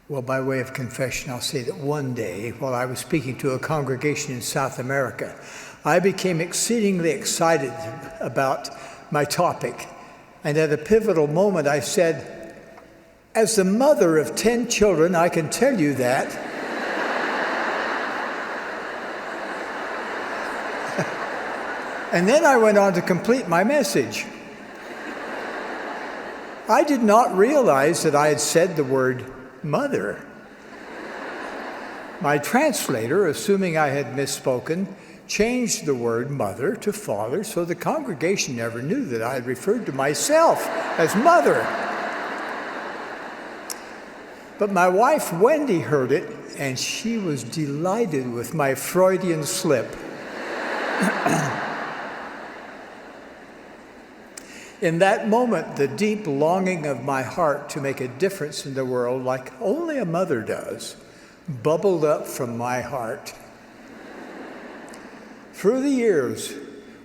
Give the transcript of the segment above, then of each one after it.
Well, by way of confession, I'll say that one day, while I was speaking to a congregation in South America, I became exceedingly excited about my topic. And at a pivotal moment, I said, as the mother of 10 children, I can tell you that. And then I went on to complete my message. I did not realize that I had said the word mother. My translator, assuming I had misspoken, changed the word mother to father, so the congregation never knew that I had referred to myself as mother. But my wife, Wendy, heard it, and she was delighted with my Freudian slip. In that moment, the deep longing of my heart to make a difference in the world, like only a mother does, bubbled up from my heart. Through the years,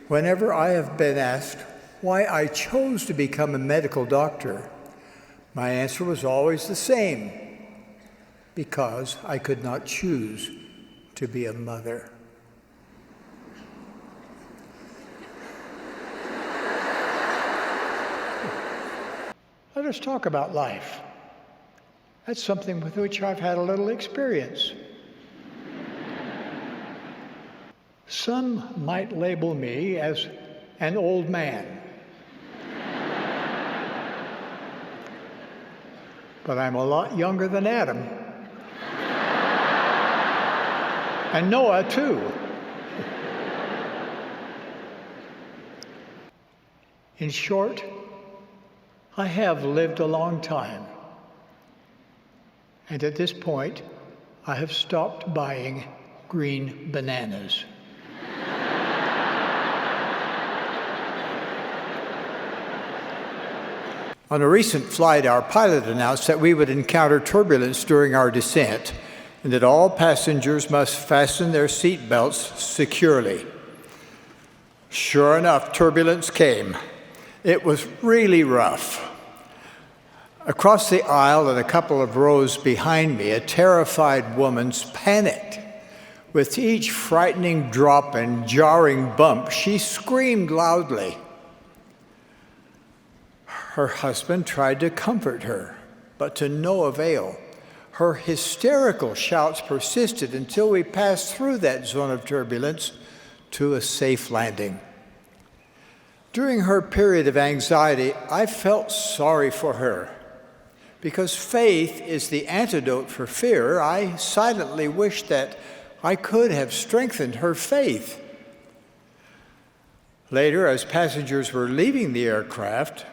whenever I have been asked why I chose to become a medical doctor, my answer was always the same: because I could not choose to be a mother. Let us talk about life. That's something with which I've had a little experience. Some might label me as an old man. But I'm a lot younger than Adam. And Noah, too. In short, I have lived a long time. And at this point, I have stopped buying green bananas. On a recent flight, our pilot announced that we would encounter turbulence during our descent and that all passengers must fasten their seat belts securely. Sure enough, turbulence came. It was really rough. Across the aisle and a couple of rows behind me, a terrified woman panicked. With each frightening drop and jarring bump, she screamed loudly. Her husband tried to comfort her, but to no avail. Her hysterical shouts persisted until we passed through that zone of turbulence to a safe landing. During her period of anxiety, I felt sorry for her. Because faith is the antidote for fear, I silently wished that I could have strengthened her faith. Later, as passengers were leaving the aircraft,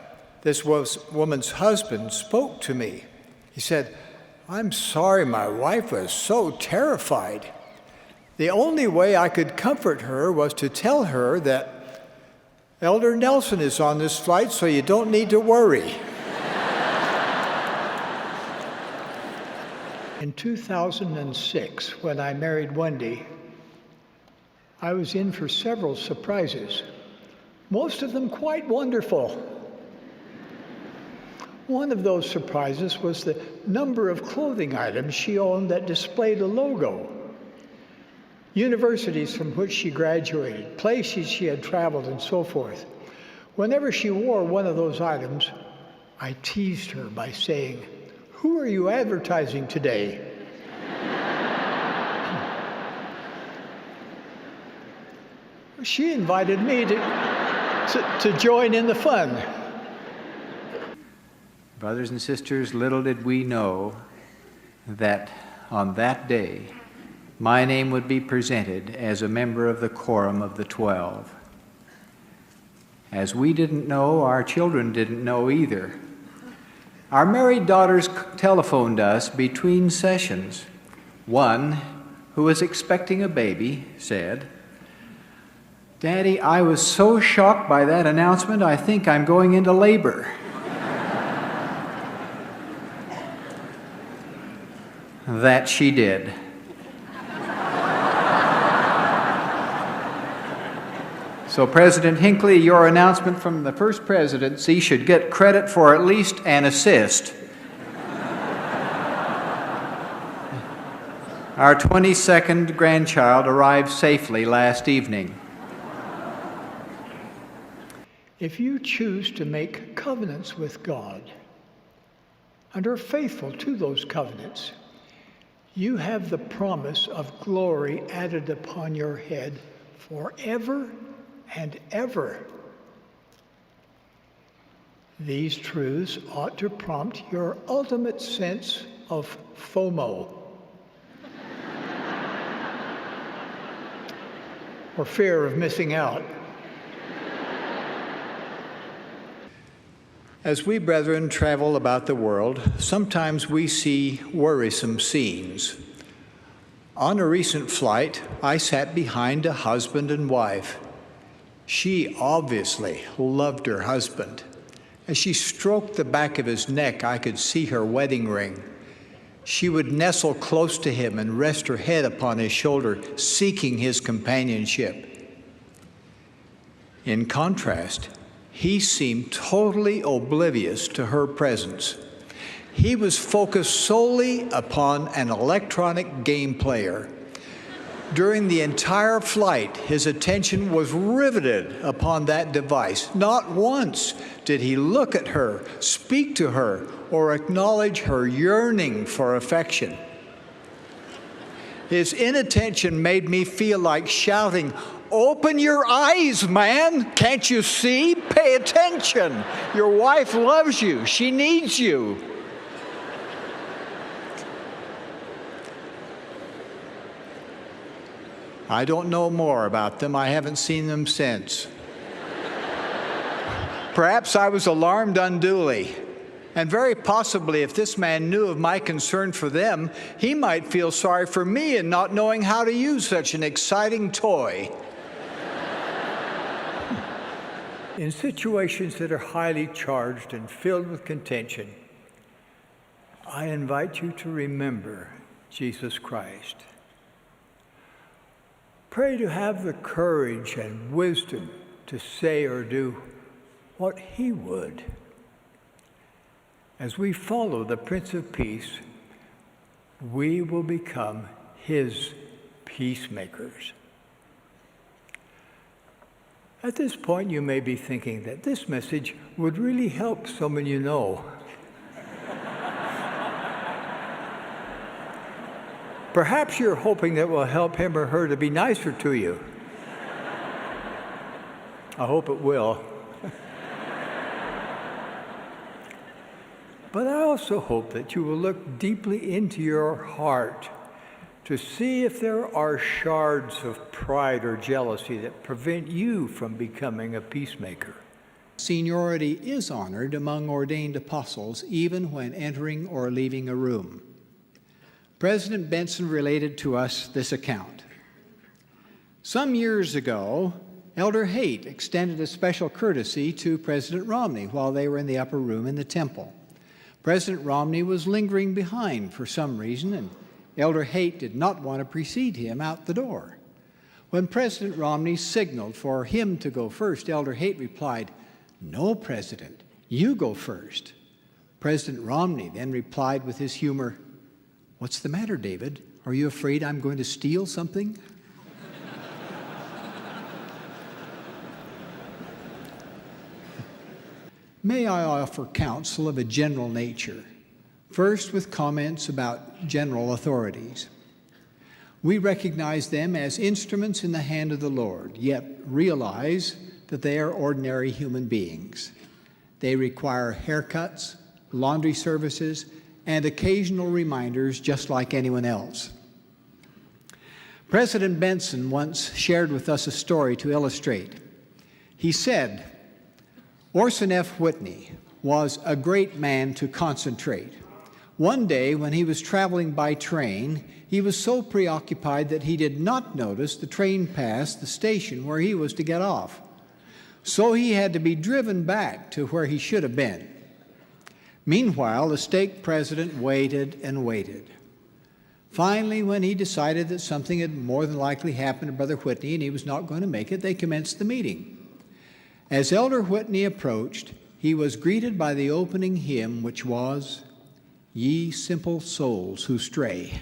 this woman's husband spoke to me. He said, "I'm sorry my wife was so terrified. The only way I could comfort her was to tell her that Elder Nelson is on this flight, so you don't need to worry." In 2006, when I married Wendy, I was in for several surprises, most of them quite wonderful. One of those surprises was the number of clothing items she owned that displayed a logo. Universities from which she graduated, places she had traveled, and so forth. Whenever she wore one of those items, I teased her by saying, "Who are you advertising today?" She invited me to join in the fun. Brothers and sisters, little did we know that on that day, my name would be presented as a member of the Quorum of the 12. As we didn't know, our children didn't know either. Our married daughters telephoned us between sessions. One, who was expecting a baby, said, "Daddy, I was so shocked by that announcement, I think I'm going into labor." That she did. So, President Hinckley, your announcement from the First Presidency should get credit for at least an assist. Our 22nd grandchild arrived safely last evening. If you choose to make covenants with God and are faithful to those covenants, you have the promise of glory added upon your head forever and ever. These truths ought to prompt your ultimate sense of FOMO, or fear of missing out. As we brethren travel about the world, sometimes we see worrisome scenes. On a recent flight, I sat behind a husband and wife. She obviously loved her husband. As she stroked the back of his neck, I could see her wedding ring. She would nestle close to him and rest her head upon his shoulder, seeking his companionship. In contrast, he seemed totally oblivious to her presence. He was focused solely upon an electronic game player. During the entire flight, his attention was riveted upon that device. Not once did he look at her, speak to her, or acknowledge her yearning for affection. His inattention made me feel like shouting, "Open your eyes, man! Can't you see? Pay attention! Your wife loves you. She needs you." I don't know more about them. I haven't seen them since. Perhaps I was alarmed unduly. And very possibly, if this man knew of my concern for them, he might feel sorry for me in not knowing how to use such an exciting toy. In situations that are highly charged and filled with contention, I invite you to remember Jesus Christ. Pray to have the courage and wisdom to say or do what he would. As we follow the Prince of Peace, we will become his peacemakers. At this point, you may be thinking that this message would really help someone you know. Perhaps you're hoping that it will help him or her to be nicer to you. I hope it will. But I also hope that you will look deeply into your heart to see if there are shards of pride or jealousy that prevent you from becoming a peacemaker. Seniority is honored among ordained apostles, even when entering or leaving a room. President Benson related to us this account. Some years ago, Elder Haight extended a special courtesy to President Romney while they were in the upper room in the temple. President Romney was lingering behind for some reason, and Elder Haight did not want to precede him out the door. When President Romney signaled for him to go first, Elder Haight replied, "No, President, you go first." President Romney then replied with his humor, "What's the matter, David? Are you afraid I'm going to steal something?" May I offer counsel of a general nature, first with comments about general authorities. We recognize them as instruments in the hand of the Lord, yet realize that they are ordinary human beings. They require haircuts, laundry services, and occasional reminders just like anyone else. President Benson once shared with us a story to illustrate. He said, Orson F. Whitney was a great man to concentrate. One day when he was traveling by train, he was so preoccupied that he did not notice the train pass the station where he was to get off. So he had to be driven back to where he should have been. Meanwhile, the stake president waited and waited. Finally, when he decided that something had more than likely happened to Brother Whitney and he was not going to make it, they commenced the meeting. As Elder Whitney approached, he was greeted by the opening hymn, which was, "Ye simple souls who stray."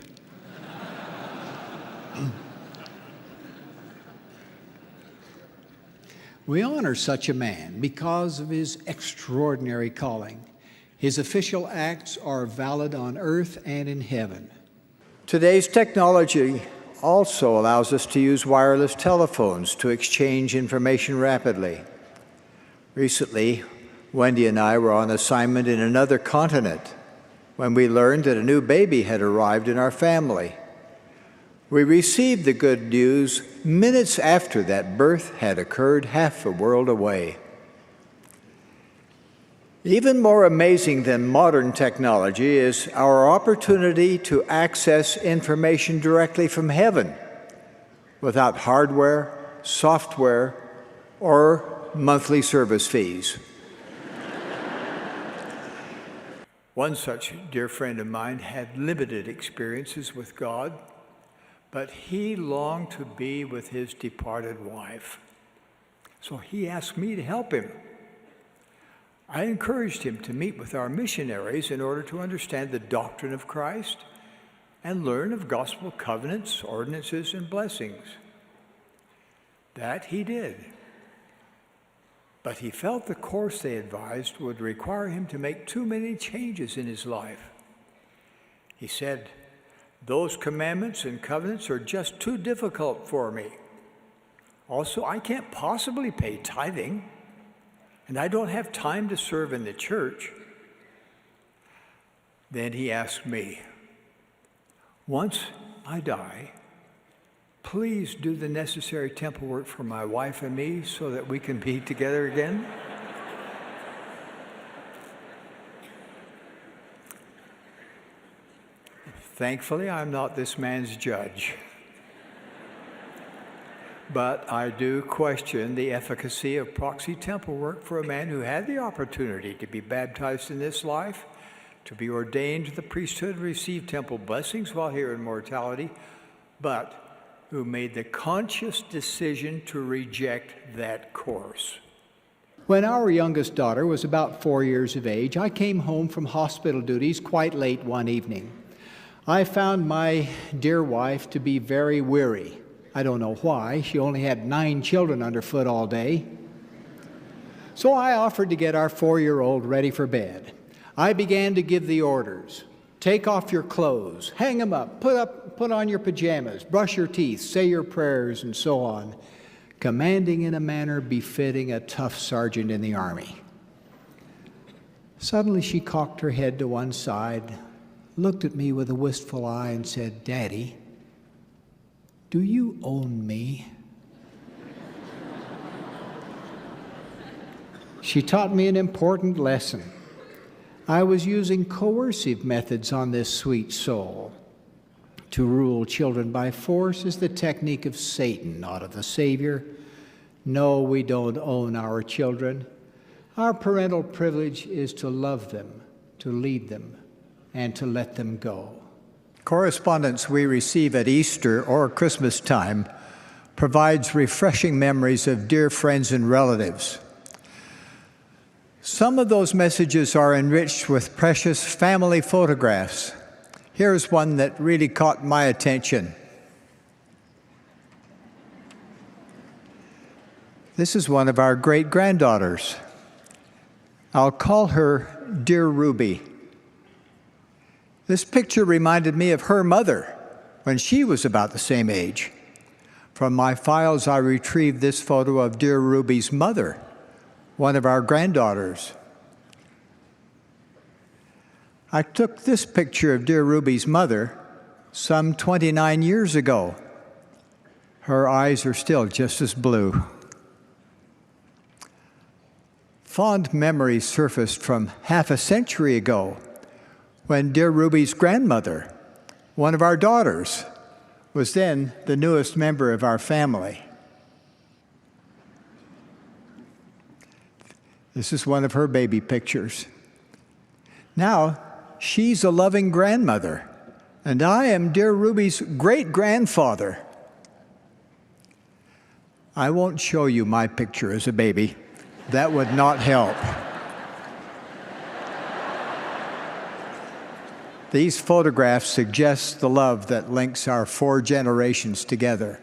We honor such a man because of his extraordinary calling. His official acts are valid on earth and in heaven. Today's technology also allows us to use wireless telephones to exchange information rapidly. Recently, Wendy and I were on assignment in another continent when we learned that a new baby had arrived in our family. We received the good news minutes after that birth had occurred half a world away. Even more amazing than modern technology is our opportunity to access information directly from heaven without hardware, software, or monthly service fees. One such dear friend of mine had limited experiences with God, but he longed to be with his departed wife. So he asked me to help him. I encouraged him to meet with our missionaries in order to understand the doctrine of Christ and learn of gospel covenants, ordinances, and blessings. That he did. But he felt the course they advised would require him to make too many changes in his life. He said, "Those commandments and covenants are just too difficult for me. Also, I can't possibly pay tithing, and I don't have time to serve in the church." Then he asked me, "Once I die, please do the necessary temple work for my wife and me so that we can be together again." Thankfully, I'm not this man's judge. But I do question the efficacy of proxy temple work for a man who had the opportunity to be baptized in this life, to be ordained to the priesthood, receive temple blessings while here in mortality, but who made the conscious decision to reject that course. When our youngest daughter was about 4 years of age, I came home from hospital duties quite late one evening. I found my dear wife to be very weary. I don't know why. She only had 9 children underfoot all day. So I offered to get our 4-year-old ready for bed. I began to give the orders. Take off your clothes, hang them up, put on your pajamas, brush your teeth, say your prayers, and so on, commanding in a manner befitting a tough sergeant in the Army. Suddenly she cocked her head to one side, looked at me with a wistful eye, and said, "Daddy, do you own me?" She taught me an important lesson. I was using coercive methods on this sweet soul. To rule children by force is the technique of Satan, not of the Savior. No, we don't own our children. Our parental privilege is to love them, to lead them, and to let them go. Correspondence we receive at Easter or Christmas time provides refreshing memories of dear friends and relatives. Some of those messages are enriched with precious family photographs. Here's one that really caught my attention. This is one of our great-granddaughters. I'll call her Dear Ruby. This picture reminded me of her mother when she was about the same age. From my files, I retrieved this photo of Dear Ruby's mother, one of our granddaughters. I took this picture of Dear Ruby's mother some 29 years ago. Her eyes are still just as blue. Fond memories surfaced from half a century ago when Dear Ruby's grandmother, one of our daughters, was then the newest member of our family. This is one of her baby pictures. Now, she's a loving grandmother, and I am Dear Ruby's great-grandfather. I won't show you my picture as a baby. That would not help. These photographs suggest the love that links our 4 generations together.